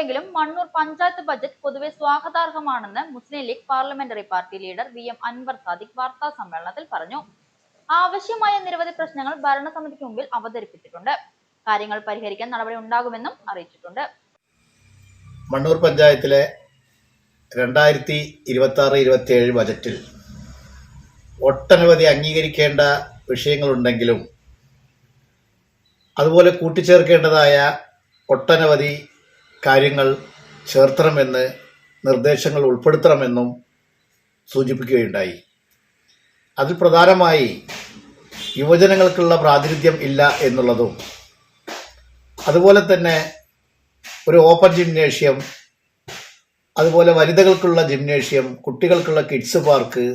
ഉണ്ടെങ്കിലും മണ്ണൂർ പഞ്ചായത്ത് ബജറ്റ് പൊതുവെ സ്വാഗതാർഹമാണെന്ന് Muslim League parliamentary party leader VM Anwar Sadiq വാർത്താ സമ്മേളനത്തിൽ പറഞ്ഞു. ആവശ്യമായ നിരവധി പ്രശ്നങ്ങൾ ഭരണസമിതിക്ക് മുമ്പിൽ അവതരിപ്പിച്ചിട്ടുണ്ട്. കാര്യങ്ങൾ പരിഹരിക്കാൻ നടപടി ഉണ്ടാകുമെന്നും അറിയിച്ചിട്ടുണ്ട്. മണ്ണൂർ പഞ്ചായത്തിലെ 2026-27 ബജറ്റിൽ ഒട്ടനവധി അംഗീകരിക്കേണ്ട വിഷയങ്ങളുണ്ടെങ്കിലും അതുപോലെ കൂട്ടിച്ചേർക്കേണ്ടതായ ഒട്ടനവധി കാര്യങ്ങൾ ചേർത്തണമെന്ന് നിർദ്ദേശങ്ങൾ ഉൾപ്പെടുത്തണമെന്നും സൂചിപ്പിക്കുകയുണ്ടായി. അതിൽ പ്രധാനമായി യുവജനങ്ങൾക്കുള്ള പ്രാതിനിധ്യം ഇല്ല എന്നുള്ളതും, അതുപോലെ തന്നെ ഒരു ഓപ്പൺ ജിംനേഷ്യം, അതുപോലെ വനിതകൾക്കുള്ള ജിംനേഷ്യം, കുട്ടികൾക്കുള്ള കിഡ്സ് പാർക്ക്,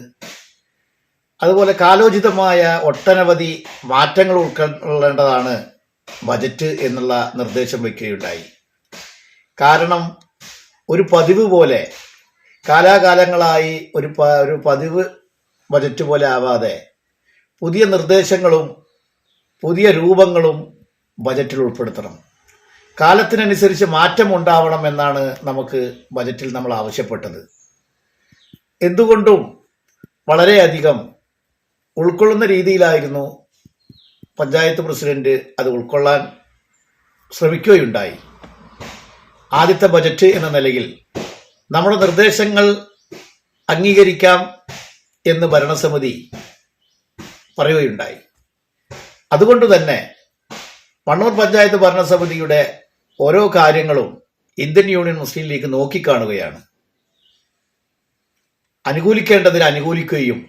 അതുപോലെ കാലോചിതമായ ഒട്ടനവധി മാറ്റങ്ങൾ ഉൾക്കൊള്ളേണ്ടതാണ് ബജറ്റ് എന്നുള്ള നിർദ്ദേശം വയ്ക്കുകയുണ്ടായി. കാരണം ഒരു പതിവ് പോലെ കാലാകാലങ്ങളായി ഒരു പതിവ് ബജറ്റ് പോലെ ആവാതെ പുതിയ നിർദ്ദേശങ്ങളും പുതിയ രൂപങ്ങളും ബജറ്റിൽ ഉൾപ്പെടുത്തണം. കാലത്തിനനുസരിച്ച് മാറ്റം ഉണ്ടാവണം എന്നാണ് നമുക്ക് ബജറ്റിൽ നമ്മൾ ആവശ്യപ്പെട്ടത്. എന്തുകൊണ്ടും വളരെയധികം ഉൾക്കൊള്ളുന്ന രീതിയിലായിരുന്നു പഞ്ചായത്ത് പ്രസിഡന്റ് അത് ഉൾക്കൊള്ളാൻ ശ്രമിക്കുകയുണ്ടായി. ആദ്യത്തെ ബജറ്റ് എന്ന നിലയിൽ നമ്മുടെ നിർദ്ദേശങ്ങൾ അംഗീകരിക്കാം എന്ന് ഭരണസമിതി പറയുകയുണ്ടായി. അതുകൊണ്ട് തന്നെ മണ്ണൂർ പഞ്ചായത്ത് ഭരണസമിതിയുടെ ഓരോ കാര്യങ്ങളും ഇന്ത്യൻ യൂണിയൻ മുസ്ലിം ലീഗ് നോക്കിക്കാണുകയാണ്. അനുകൂലിക്കേണ്ടതിന് അനുകൂലിക്കുകയും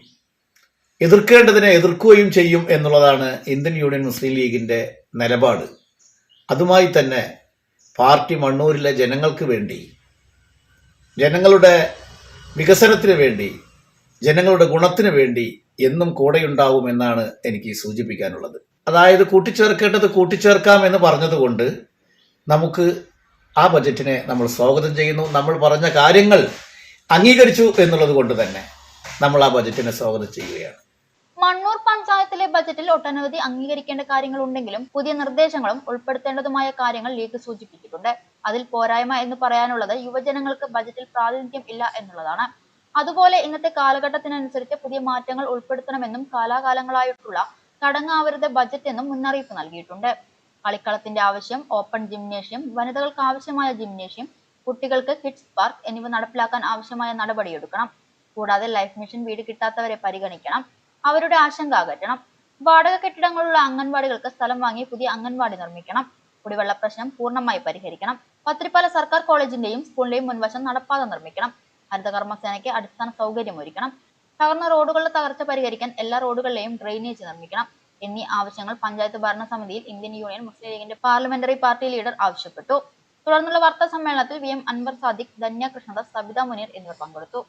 എതിർക്കേണ്ടതിനെ എതിർക്കുകയും ചെയ്യും എന്നുള്ളതാണ് ഇന്ത്യൻ യൂണിയൻ മുസ്ലിം ലീഗിന്റെ നിലപാട്. അതുമായി തന്നെ പാർട്ടി മണ്ണൂരിലെ ജനങ്ങൾക്ക് വേണ്ടി, ജനങ്ങളുടെ വികസനത്തിന് വേണ്ടി, ജനങ്ങളുടെ ഗുണത്തിന് വേണ്ടി എന്നും കൂടെയുണ്ടാവുമെന്നാണ് എനിക്ക് സൂചിപ്പിക്കാനുള്ളത്. അതായത് കൂട്ടിച്ചേർക്കേണ്ടത് കൂട്ടിച്ചേർക്കാം എന്ന് പറഞ്ഞതുകൊണ്ട് നമുക്ക് ആ ബജറ്റിനെ നമ്മൾ സ്വാഗതം ചെയ്യുന്നു. നമ്മൾ പറഞ്ഞ കാര്യങ്ങൾ അംഗീകരിച്ചു എന്നുള്ളത് കൊണ്ട് തന്നെ നമ്മൾ ആ ബജറ്റിനെ സ്വാഗതം ചെയ്യുകയാണ്. മണ്ണൂർ പഞ്ചായത്തിലെ ബജറ്റിൽ ഒട്ടനവധി അംഗീകരിക്കേണ്ട കാര്യങ്ങൾ ഉണ്ടെങ്കിലും പുതിയ നിർദ്ദേശങ്ങളും ഉൾപ്പെടുത്തേണ്ടതുമായ കാര്യങ്ങൾ ലീഗ് സൂചിപ്പിച്ചിട്ടുണ്ട്. അതിൽ പോരായ്മ എന്ന് പറയാനുള്ളത് യുവജനങ്ങൾക്ക് ബജറ്റിൽ പ്രാതിനിധ്യം ഇല്ല എന്നുള്ളതാണ്. അതുപോലെ ഇന്നത്തെ കാലഘട്ടത്തിനനുസരിച്ച് പുതിയ മാറ്റങ്ങൾ ഉൾപ്പെടുത്തണമെന്നും കാലാകാലങ്ങളായിട്ടുള്ള ചടങ്ങാവരുത് ബജറ്റ് എന്നും മുന്നറിയിപ്പ് നൽകിയിട്ടുണ്ട്. കളിക്കളത്തിന്റെ ആവശ്യം, ഓപ്പൺ ജിംനേഷ്യം, വനിതകൾക്ക് ആവശ്യമായ ജിംനേഷ്യം, കുട്ടികൾക്ക് കിഡ്സ് പാർക്ക് എന്നിവ നടപ്പിലാക്കാൻ ആവശ്യമായ നടപടിയെടുക്കണം. കൂടാതെ ലൈഫ് മിഷൻ വീട് കിട്ടാത്തവരെ പരിഗണിക്കണം, അവരുടെ ആശങ്ക അകറ്റണം. വാടക കെട്ടിടങ്ങളുള്ള അംഗൻവാടികൾക്ക് സ്ഥലം വാങ്ങി പുതിയ അംഗൻവാടി നിർമ്മിക്കണം. കുടിവെള്ള പ്രശ്നം പൂർണ്ണമായി പരിഹരിക്കണം. പത്രിപ്പാല സർക്കാർ കോളേജിന്റെയും സ്കൂളിന്റെയും മുൻവശം നടപ്പാത നിർമ്മിക്കണം. ഹരിതകർമ്മസേനയ്ക്ക് അടിസ്ഥാന സൗകര്യം ഒരുക്കണം. തകർന്ന റോഡുകളുടെ തകർച്ച പരിഹരിക്കാൻ എല്ലാ റോഡുകളിലെയും ഡ്രെയിനേജ് നിർമ്മിക്കണം എന്നീ ആവശ്യങ്ങൾ പഞ്ചായത്ത് ഭരണസമിതിയിൽ ഇന്ത്യൻ യൂണിയൻ മുസ്ലിം ലീഗിന്റെ പാർലമെന്ററി പാർട്ടി ലീഡർ ആവശ്യപ്പെട്ടു. തുടർന്നുള്ള വാർത്താ സമ്മേളനത്തിൽ VM അൻവർ സാദിഖ്, ധന്യ കൃഷ്ണദാസ്, സബിത മുനീർ എന്നിവർ പങ്കെടുത്തു.